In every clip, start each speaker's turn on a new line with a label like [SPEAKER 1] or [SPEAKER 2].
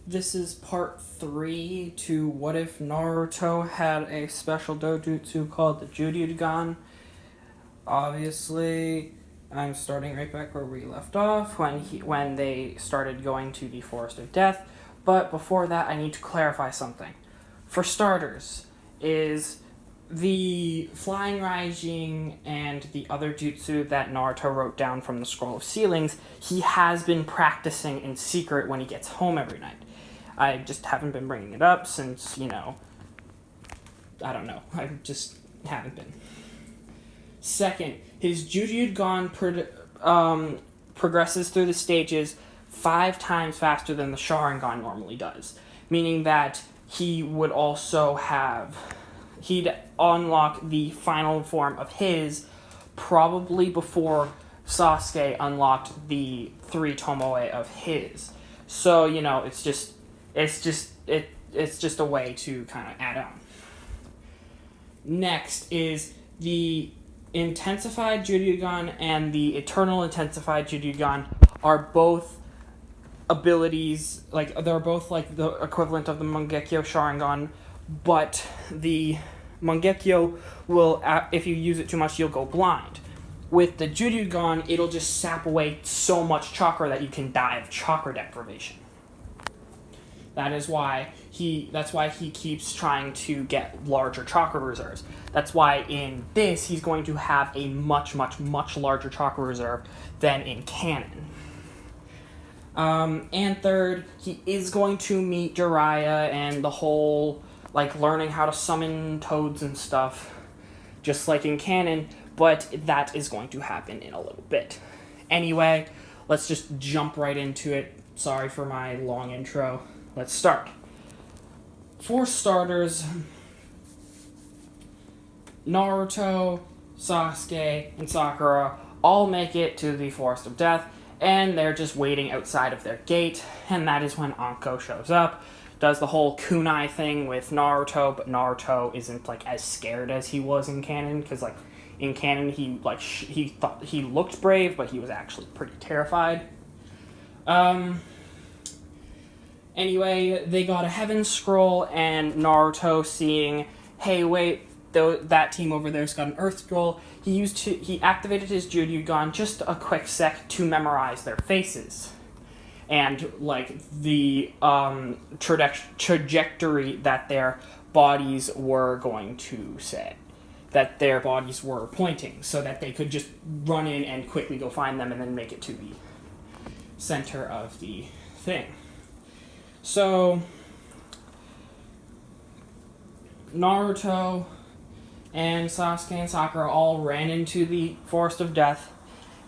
[SPEAKER 1] This is part 3 to what if Naruto had a special dojutsu called the Jujutsu. Obviously, I'm starting right back where we left off when they started going to the Forest of Death. But before that, I need to clarify something. For starters, is the Flying Raijin and the other jutsu that Naruto wrote down from the Scroll of Ceilings, he has been practicing in secret when he gets home every night. I just haven't been bringing it up since, I don't know. I just haven't been. Second, his Jujutsu progresses through the stages 5 times faster than the Sharingan normally does, meaning that he would also he'd unlock the final form of his probably before Sasuke unlocked the 3 Tomoe of his. So, it's just a way to kind of add on. Next is the intensified Jujutsu and the eternal intensified Jujutsu are both abilities, they're both like the equivalent of the Mangekyo Sharingan, but the Mangekyo will, if you use it too much, you'll go blind. With the Jujutsu, it'll just sap away so much chakra that you can die of chakra deprivation. That's why he keeps trying to get larger chakra reserves. That's why in this he's going to have a much, much, much larger chakra reserve than in canon. And third, he is going to meet Jiraiya and the whole, learning how to summon toads and stuff, just like in canon, but that is going to happen in a little bit. Anyway, let's just jump right into it. Sorry for my long intro. Let's start. For starters, Naruto, Sasuke, and Sakura all make it to the Forest of Death, and they're just waiting outside of their gate, and that is when Anko shows up, does the whole kunai thing with Naruto, but Naruto isn't, as scared as he was in canon, because, in canon, he thought he looked brave, but he was actually pretty terrified. Anyway, they got a Heaven Scroll, and Naruto seeing, hey, wait, that team over there's got an Earth Scroll, he activated his Jujutsu just a quick sec to memorize their faces. And, the trajectory that their bodies were going to set. That their bodies were pointing, so that they could just run in and quickly go find them and then make it to the center of the thing. So, Naruto and Sasuke and Sakura all ran into the Forest of Death,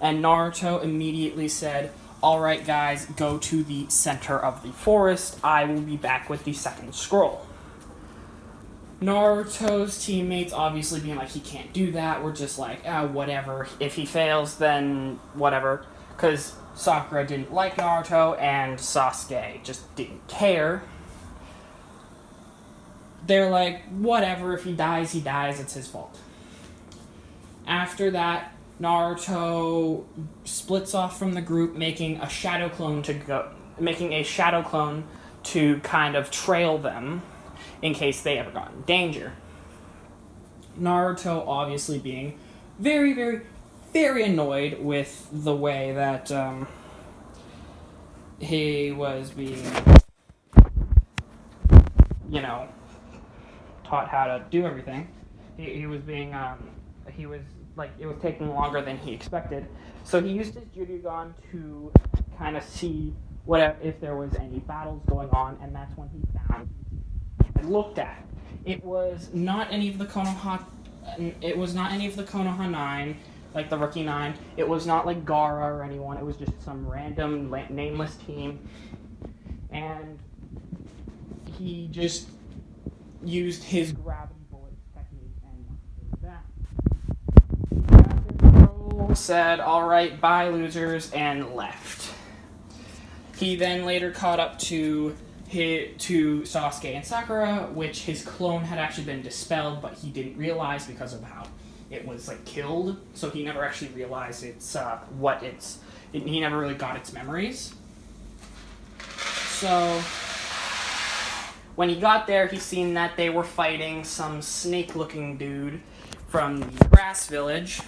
[SPEAKER 1] and Naruto immediately said, "Alright guys, go to the center of the forest. I will be back with the second scroll." Naruto's teammates obviously being like, he can't do that. We're just like, whatever. If he fails, then whatever. Because Sakura didn't like Naruto, and Sasuke just didn't care. They're like, whatever, if he dies, it's his fault. After that, Naruto splits off from the group, making a shadow clone to kind of trail them in case they ever got in danger. Naruto obviously being very, very, very annoyed with the way that he was being, taught how to do everything. He was being, it was taking longer than he expected. So he used his Jujutsu to kind of see if there was any battles going on, and that's when he found and looked at. It was not any of the Konoha 9, like the Rookie 9. It was not like Gaara or anyone. It was just some random nameless team. And he just used his gravity bullet technique and that. Said, "Alright, bye losers," and left. He then later caught up to Sasuke and Sakura, which his clone had actually been dispelled, but he didn't realize because of how it was killed. So he never actually realized he never really got its memories. So When he got there, he seen that they were fighting some snake-looking dude from the grass village.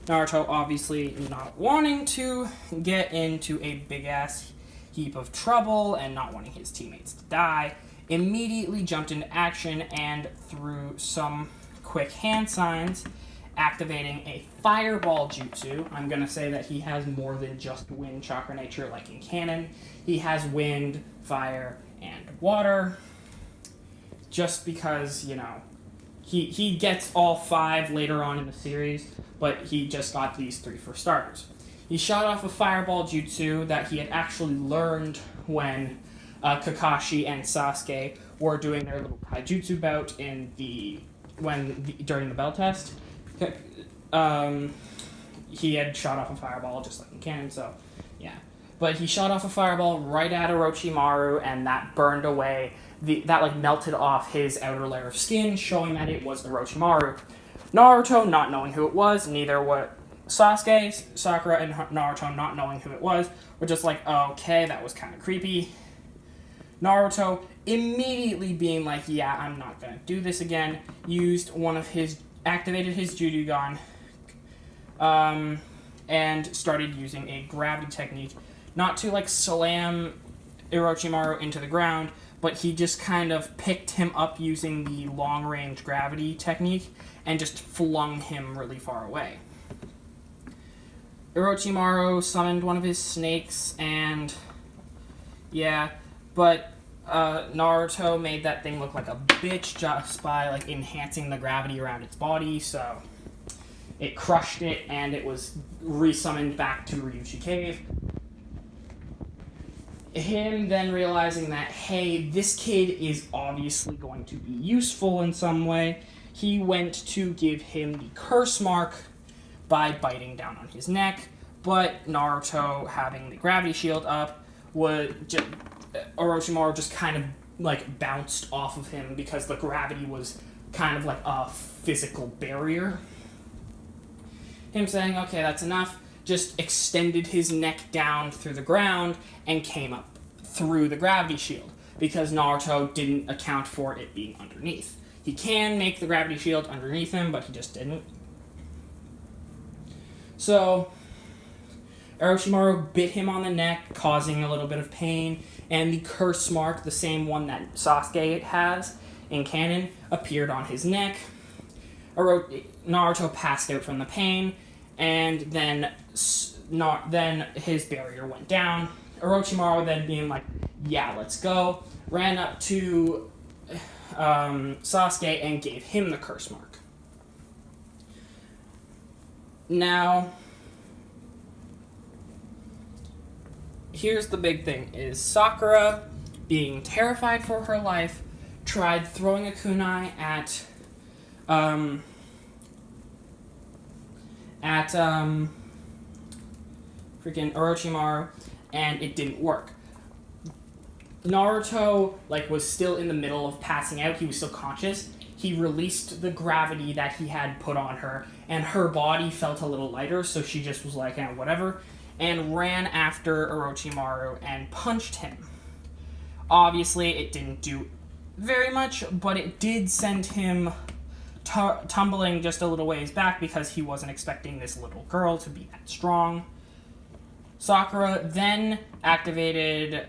[SPEAKER 1] Naruto, obviously not wanting to get into a big-ass heap of trouble and not wanting his teammates to die, immediately jumped into action and through some quick hand signs, activating a fireball jutsu. I'm going to say that he has more than just wind chakra nature like in canon. He has wind, fire, and water. Just because, he gets all 5 later on in the series, but he just got these 3 for starters. He shot off a fireball jutsu that he had actually learned when Kakashi and Sasuke were doing their little taijutsu bout during the bell test. He had shot off a fireball just like in canon, so yeah. But he shot off a fireball right at Orochimaru, and that burned away. That melted off his outer layer of skin, showing that it was Orochimaru. Naruto, not knowing who it was, neither what Sasuke, Sakura, and Naruto not knowing who it was, were just like, okay, that was kind of creepy. Naruto immediately being like, yeah, I'm not gonna do this again, activated his Judyugan, and started using a gravity technique, not to slam Orochimaru into the ground, but he just kind of picked him up using the long-range gravity technique and just flung him really far away. Orochimaru summoned one of his snakes, and yeah, but Naruto made that thing look like a bitch just by enhancing the gravity around its body, so it crushed it and it was resummoned back to Ryuchi Cave. Him then realizing that, hey, this kid is obviously going to be useful in some way, he went to give him the curse mark by biting down on his neck, but Naruto, having the gravity shield up, Orochimaru just kind of bounced off of him because the gravity was kind of like a physical barrier. Him saying, okay, that's enough, just extended his neck down through the ground and came up through the gravity shield because Naruto didn't account for it being underneath. He can make the gravity shield underneath him, but he just didn't. So Orochimaru bit him on the neck, causing a little bit of pain, and the curse mark, the same one that Sasuke has in canon, appeared on his neck. Naruto passed out from the pain, and then his barrier went down. Orochimaru then being like, yeah, let's go, ran up to Sasuke and gave him the curse mark. Now, here's the big thing, is Sakura, being terrified for her life, tried throwing a kunai at freaking Orochimaru, and it didn't work. Naruto, was still in the middle of passing out. He was still conscious. He released the gravity that he had put on her, and her body felt a little lighter, so she just was like, whatever, and ran after Orochimaru and punched him. Obviously, it didn't do very much, but it did send him tumbling just a little ways back because he wasn't expecting this little girl to be that strong. Sakura then activated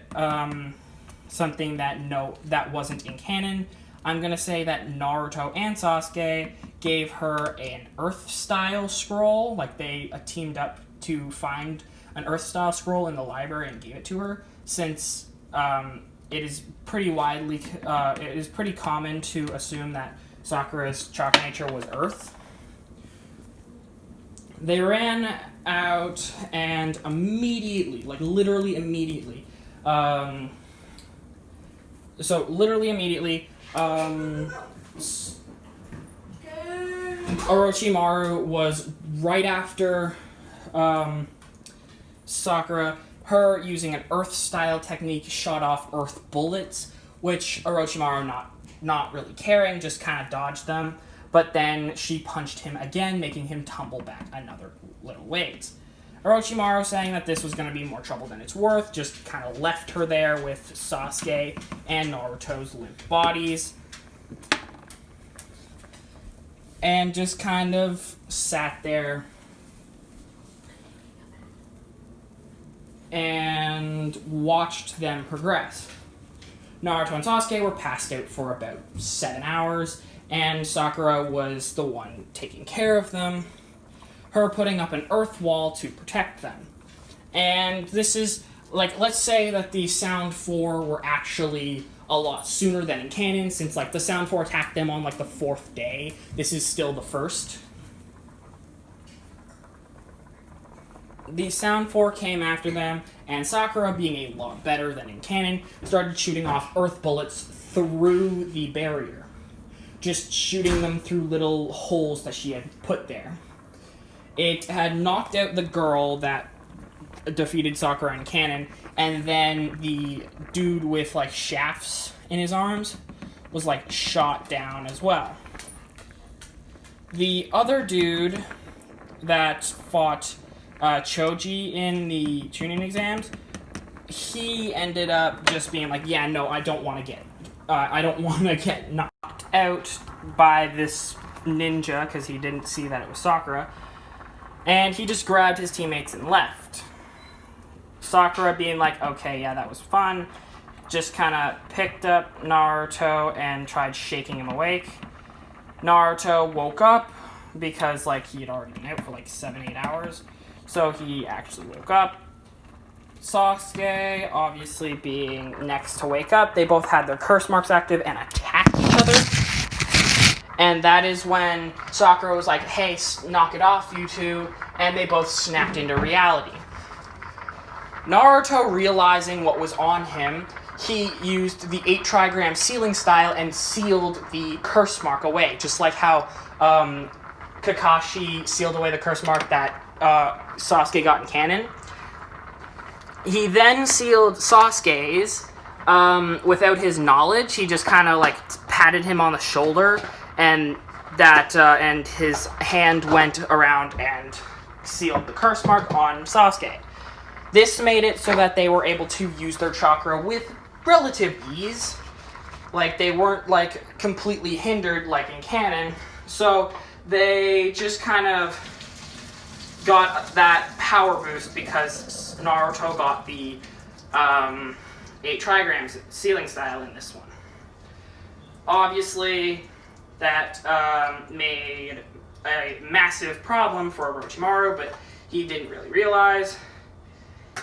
[SPEAKER 1] something that wasn't in canon. I'm going to say that Naruto and Sasuke gave her an Earth-style scroll. They teamed up to find an Earth-style scroll in the library and gave it to her, since it is pretty common to assume that Sakura's chakra nature was Earth. They ran out and immediately, literally immediately, Orochimaru was right after Sakura. Her using an Earth-style technique shot off Earth bullets, which Orochimaru not really caring, just kind of dodged them. But then she punched him again, making him tumble back another little ways. Orochimaru, saying that this was going to be more trouble than it's worth, just kind of left her there with Sasuke and Naruto's limp bodies. And just kind of sat there and watched them progress. Naruto and Sasuke were passed out for about 7 hours, and Sakura was the one taking care of them, her putting up an earth wall to protect them. And this is, like, let's say that the Sound Four were actually a lot sooner than in canon, since, like, the Sound Four attacked them on, like, the 4th day. This is still the 1st. The Sound Four came after them, and Sakura, being a lot better than in canon, started shooting off earth bullets through the barrier. Just shooting them through little holes that she had put there. It had knocked out the girl that defeated Sakura in canon, and then the dude with, like, shafts in his arms was, like, shot down as well. The other dude that fought Choji in the Chunin exams, he ended up just being like, yeah, no, I don't want to get knocked out by this ninja, because he didn't see that it was Sakura, and he just grabbed his teammates and left. Sakura, being like, okay, yeah, that was fun, just kind of picked up Naruto and tried shaking him awake. Naruto woke up because, like, he had already been out for like 7-8 hours. So he actually woke up. Sasuke, obviously being next to wake up, they both had their curse marks active and attacked each other. And that is when Sakura was like, hey, knock it off, you two. And they both snapped into reality. Naruto, realizing what was on him, he used the 8 trigram sealing style and sealed the curse mark away. Just like how Kakashi sealed away the curse mark that Sasuke got in canon. He then sealed Sasuke's without his knowledge. He just kind of, like, patted him on the shoulder, and and his hand went around and sealed the curse mark on Sasuke. This made it so that they were able to use their chakra with relative ease. Like, they weren't, like, completely hindered like in canon. So they just kind of got that power boost because Naruto got the 8 trigrams sealing style in this one. Obviously, that made a massive problem for Orochimaru, but he didn't really realize.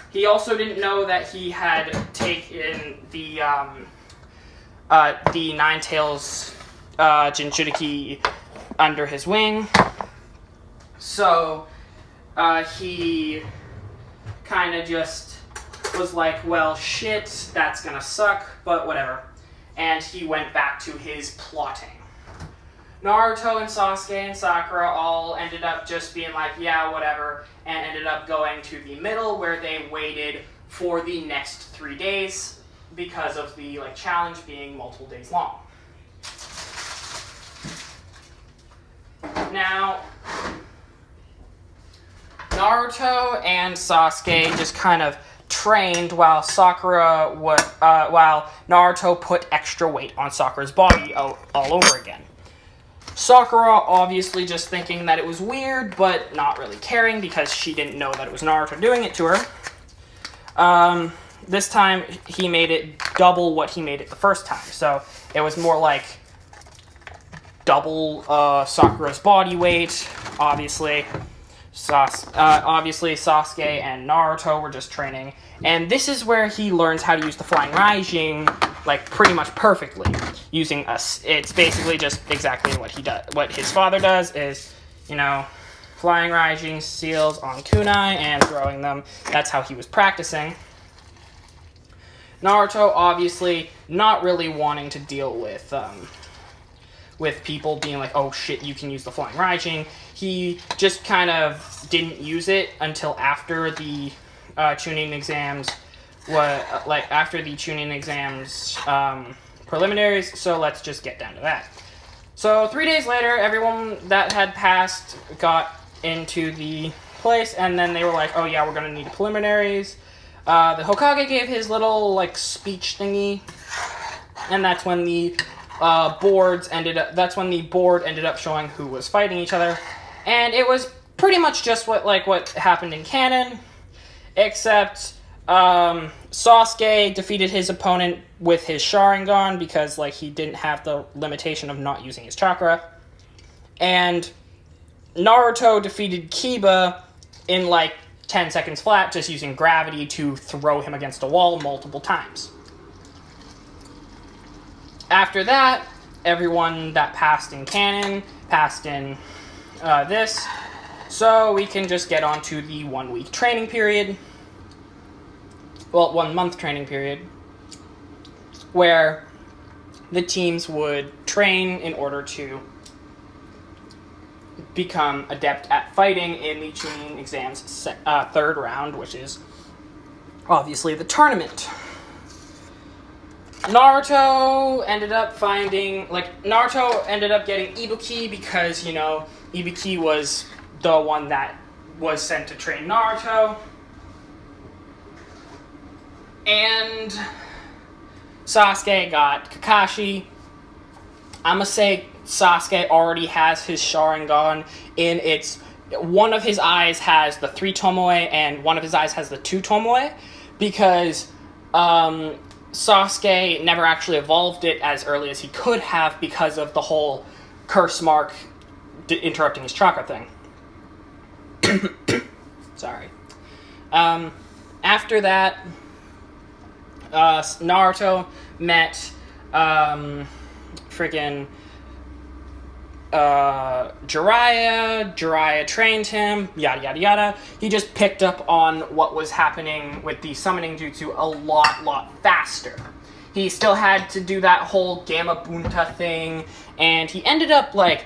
[SPEAKER 1] He also didn't know that he had taken the Nine Tails Jinchuriki under his wing. So he kind of just was like, well, shit, that's gonna suck, but whatever. And he went back to his plotting. Naruto and Sasuke and Sakura all ended up just being like, yeah, whatever, and ended up going to the middle where they waited for the next 3 days because of the, like, challenge being multiple days long. Now, Naruto and Sasuke just kind of trained while while Naruto put extra weight on Sakura's body all over again. Sakura obviously just thinking that it was weird, but not really caring because she didn't know that it was Naruto doing it to her. This time, he made it double what he made it the first time. So it was more like double Sakura's body weight. Obviously, Sasuke and Naruto were just training. And this is where he learns how to use the Flying Raijin, like, pretty much perfectly. Using it's basically just exactly what he does. What his father does is, you know, Flying Raijin seals on kunai and throwing them. That's how he was practicing. Naruto, obviously, not really wanting to deal with people being like, oh shit, you can use the Flying Raijin. He just kind of didn't use it until after the Chunin exams, preliminaries, so let's just get down to that. So 3 days later, everyone that had passed got into the place, and then they were like, oh yeah, we're going to need preliminaries. The Hokage gave his little, like, speech thingy, and that's when the board ended up showing who was fighting each other. And it was pretty much just what happened in canon, except Sasuke defeated his opponent with his Sharingan because, like, he didn't have the limitation of not using his chakra. And Naruto defeated Kiba in, like, 10 seconds flat, just using gravity to throw him against a wall multiple times. After that, everyone that passed in canon passed in this. So we can just get on to the 1 week training period. Well, 1 month training period. Where the teams would train in order to become adept at fighting in the Chunin exams third round, which is obviously the tournament. Naruto ended up getting Ibuki because, you know, Ibuki was the one that was sent to train Naruto. And Sasuke got Kakashi. I'ma say Sasuke already has his Sharingan in its... One of his eyes has the 3 Tomoe and one of his eyes has the 2 Tomoe because Sasuke never actually evolved it as early as he could have because of the whole curse mark interrupting his chakra thing. Sorry. After that, Naruto met Jiraiya trained him, yada yada yada. He just picked up on what was happening with the summoning jutsu a lot faster. He still had to do that whole Gamma Bunta thing, and he ended up, like,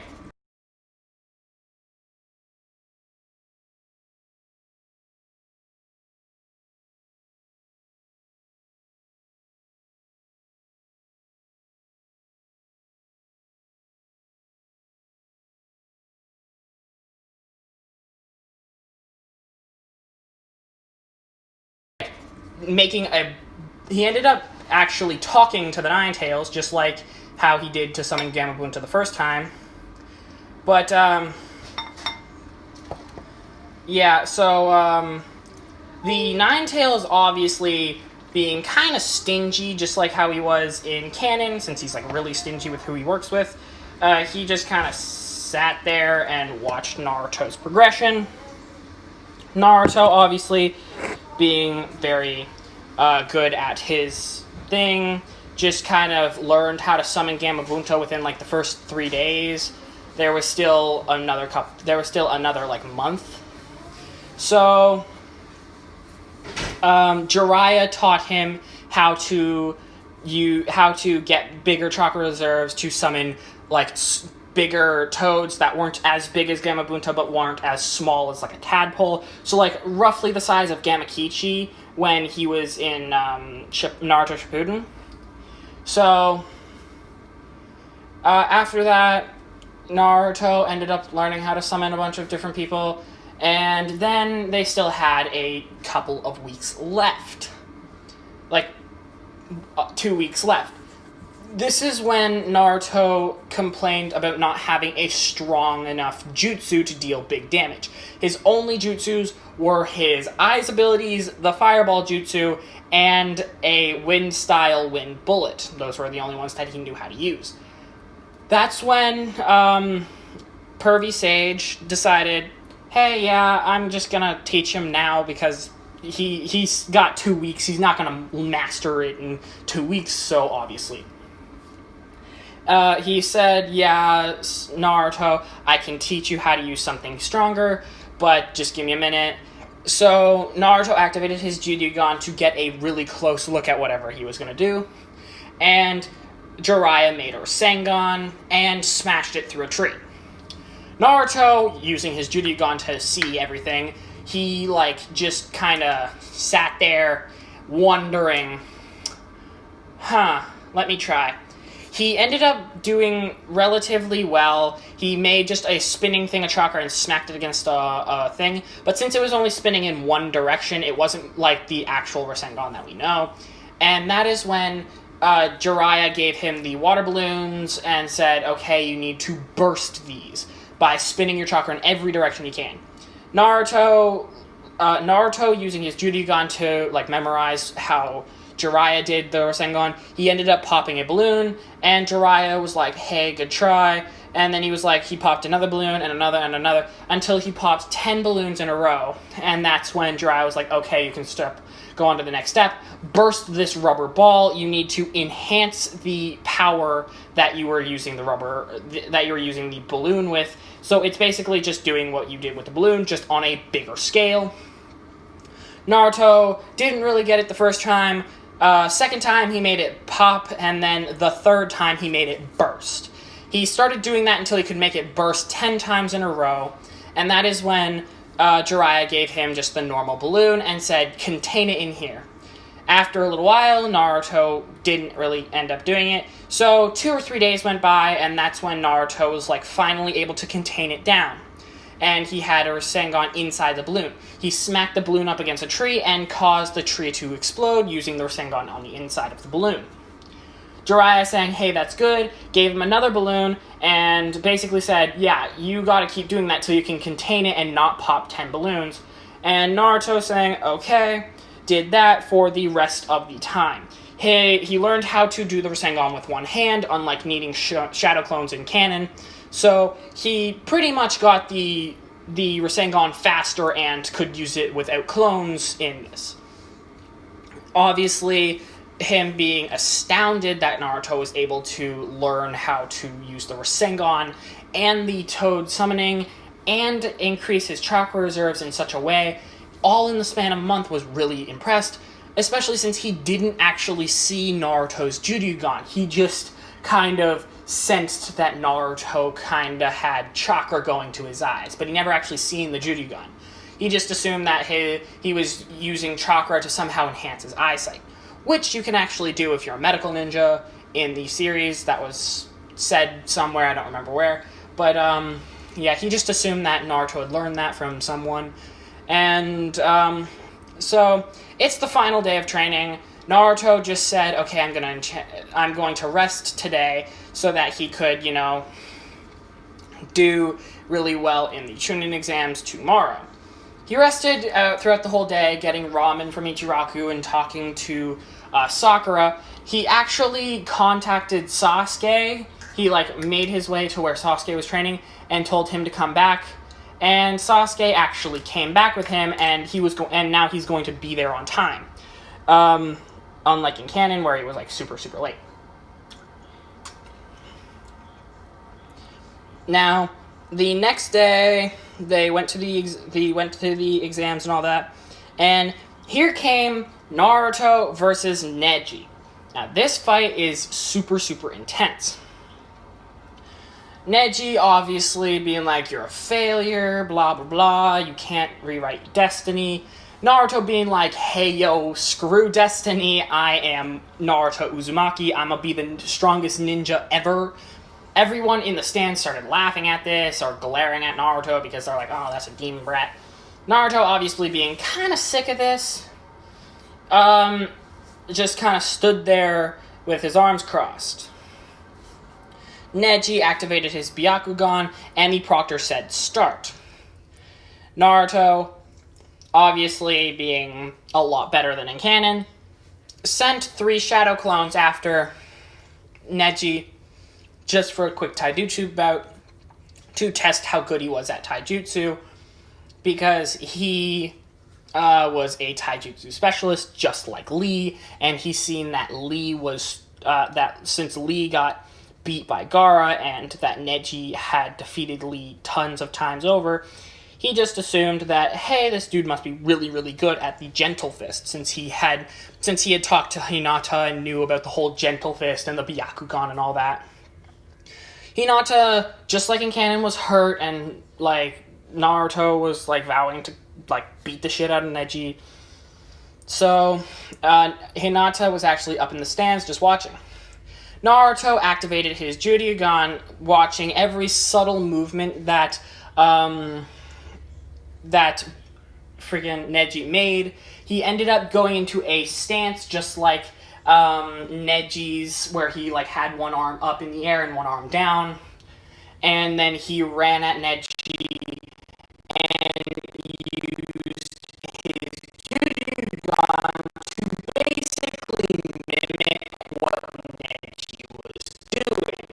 [SPEAKER 1] he ended up actually talking to the Nine Tails, just like how he did to summon Gamma Bunta the first time. But, yeah, so, the Nine Tails obviously being kind of stingy, just like how he was in canon, since he's, like, really stingy with who he works with, he just kind of sat there and watched Naruto's progression. Naruto, obviously, being very good at his thing, just kind of learned how to summon Gamma Bunta within, like, the first 3 days. There was still another like, month. So, Jiraiya taught him how to get bigger chakra reserves to summon, like, bigger toads that weren't as big as Gamma Bunta but weren't as small as, like, a tadpole. So, like, roughly the size of Gamakichi when he was in Naruto Shippuden. So, after that, Naruto ended up learning how to summon a bunch of different people, and then they still had a couple of weeks left. Like, 2 weeks left. This is when Naruto complained about not having a strong enough jutsu to deal big damage. His only jutsus were his eyes abilities, the fireball jutsu, and a wind-style wind bullet. Those were the only ones that he knew how to use. That's when Pervy Sage decided, hey, yeah, I'm just gonna teach him now because he's got 2 weeks. He's not gonna master it in 2 weeks, so obviously. He said, yeah, Naruto, I can teach you how to use something stronger, but just give me a minute. So, Naruto activated his Judyugan to get a really close look at whatever he was going to do, and Jiraiya made a Rasengan and smashed it through a tree. Naruto, using his Judyugan to see everything, he, like, just kind of sat there wondering, let me try. he ended up doing relatively well. He made just a spinning thing of chakra and smacked it against a thing. But since it was only spinning in one direction, it wasn't like the actual Rasengan that we know. And that is when Jiraiya gave him the water balloons and said, okay, you need to burst these by spinning your chakra in every direction you can. Naruto using his Judyugan to like memorize how Jiraiya did the Rasengan, he ended up popping a balloon, and Jiraiya was like, hey, good try. And then he popped another balloon and another, until he popped 10 balloons in a row. And that's when Jiraiya was like, okay, you can go on to the next step. Burst this rubber ball. You need to enhance the power that you were using the balloon with. So it's basically just doing what you did with the balloon, just on a bigger scale. Naruto didn't really get it the first time. Second time, he made it pop, and then the third time, he made it burst. He started doing that until he could make it burst 10 times in a row, and that is when Jiraiya gave him just the normal balloon and said, contain it in here. After a little while, Naruto didn't really end up doing it, so 2 or 3 days went by, and that's when Naruto was finally able to contain it down. And he had a Rasengan inside the balloon. He smacked the balloon up against a tree and caused the tree to explode using the Rasengan on the inside of the balloon. Jiraiya saying, hey, that's good, gave him another balloon, and basically said, yeah, you gotta keep doing that till you can contain it and not pop 10 balloons. And Naruto saying, okay, did that for the rest of the time. He learned how to do the Rasengan with one hand, unlike needing shadow clones in canon. So he pretty much got the Rasengan faster and could use it without clones in this. Obviously, him being astounded that Naruto was able to learn how to use the Rasengan and the Toad summoning and increase his chakra reserves in such a way, all in the span of a month, was really impressed, especially since he didn't actually see Naruto's Judyugan. He just kind of sensed that Naruto kind of had chakra going to his eyes, but he never actually seen the Judyugan. He just assumed that he was using chakra to somehow enhance his eyesight, which you can actually do if you're a medical ninja in the series. That was said somewhere, I don't remember where, but yeah, he just assumed that Naruto had learned that from someone. And so it's the final day of training. Naruto just said, okay, I'm going to rest today so that he could, do really well in the Chunin exams tomorrow. He rested throughout the whole day, getting ramen from Ichiraku and talking to Sakura. He actually contacted Sasuke. He, made his way to where Sasuke was training and told him to come back. And Sasuke actually came back with him, and and now he's going to be there on time. Unlike in canon, where he was super, super late. Now, the next day, they went to the exams and all that, and here came Naruto versus Neji. Now, this fight is super, super intense. Neji obviously being you're a failure, blah, blah, blah, you can't rewrite destiny. Naruto being hey, yo, screw destiny, I am Naruto Uzumaki, I'm gonna be the strongest ninja ever. Everyone in the stands started laughing at this or glaring at Naruto because they're oh, that's a demon brat. Naruto obviously being kind of sick of this, just kind of stood there with his arms crossed. Neji activated his Byakugan, and the proctor said start. Naruto, obviously being a lot better than in canon, sent 3 shadow clones after Neji just for a quick taijutsu bout to test how good he was at taijutsu, because he was a taijutsu specialist just like Lee, and he's seen that Lee was that since Lee got beat by Gaara and that Neji had defeated Lee tons of times over, he just assumed that, hey, this dude must be really, really good at the Gentle Fist, since he had talked to Hinata and knew about the whole Gentle Fist and the Byakugan and all that. Hinata, just like in canon, was hurt, and Naruto was vowing to beat the shit out of Neji. So Hinata was actually up in the stands just watching. Naruto activated his Juryugan, watching every subtle movement that friggin' Neji made. He ended up going into a stance just like Neji's, where he like had one arm up in the air and one arm down, and then he ran at Neji and used his Juryugan to basically mimic what Neji was doing.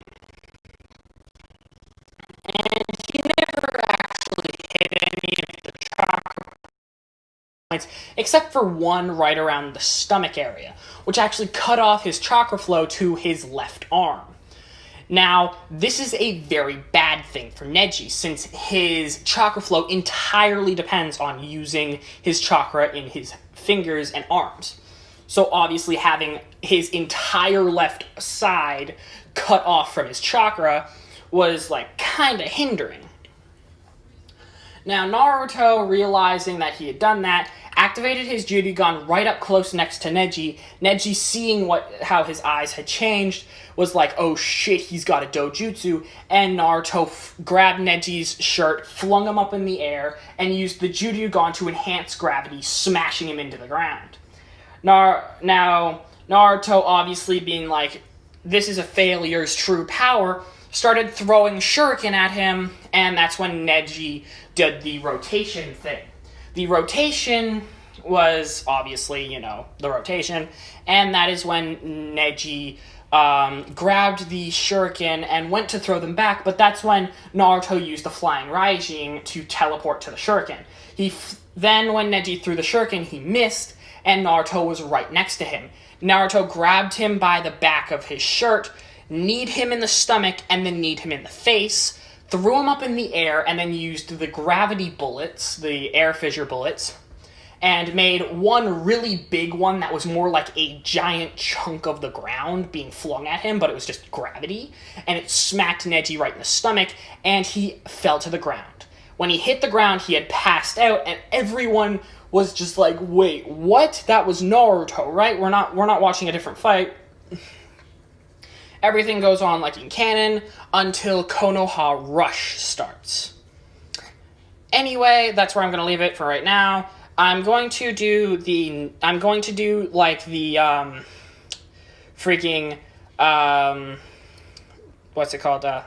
[SPEAKER 1] And he never actually hit any of the chakra points, except for one right around the stomach area, which actually cut off his chakra flow to his left arm. Now, this is a very bad thing for Neji, since his chakra flow entirely depends on using his chakra in his fingers and arms. So obviously having his entire left side cut off from his chakra was like kind of hindering. Now, Naruto, realizing that he had done that, activated his Juryugan right up close next to Neji. Neji, seeing how his eyes had changed, was like, oh shit, he's got a Dojutsu, and Naruto grabbed Neji's shirt, flung him up in the air, and used the Juryugan to enhance gravity, smashing him into the ground. Now, Naruto, obviously being like, this is a failure's true power, started throwing shuriken at him, and that's when Neji did the rotation thing. The rotation was obviously, the rotation, and that is when Neji grabbed the shuriken and went to throw them back, but that's when Naruto used the flying Raijin to teleport to the shuriken. Then when Neji threw the shuriken, he missed, and Naruto was right next to him. Naruto grabbed him by the back of his shirt, kneed him in the stomach, and then kneed him in the face, threw him up in the air, and then used the gravity bullets, the air fissure bullets, and made one really big one that was more like a giant chunk of the ground being flung at him, but it was just gravity, and it smacked Neji right in the stomach, and he fell to the ground. When he hit the ground, he had passed out, and everyone was just like, wait, what? That was Naruto, right? We're not watching a different fight. Everything goes on like in canon until Konoha Rush starts. Anyway, that's where I'm going to leave it for right now. I'm going to do freaking, what's it called? The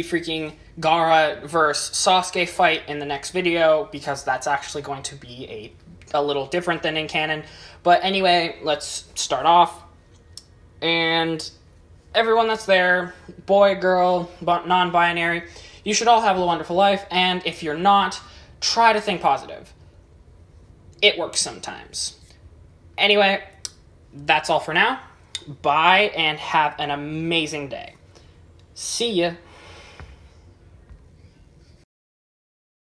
[SPEAKER 1] freaking Gaara versus Sasuke fight in the next video, because that's actually going to be a little different than in canon. But anyway, let's start off. And everyone that's there, boy, girl, non-binary, you should all have a wonderful life, and if you're not, try to think positive. It works sometimes. Anyway, that's all for now. Bye, and have an amazing day. See ya.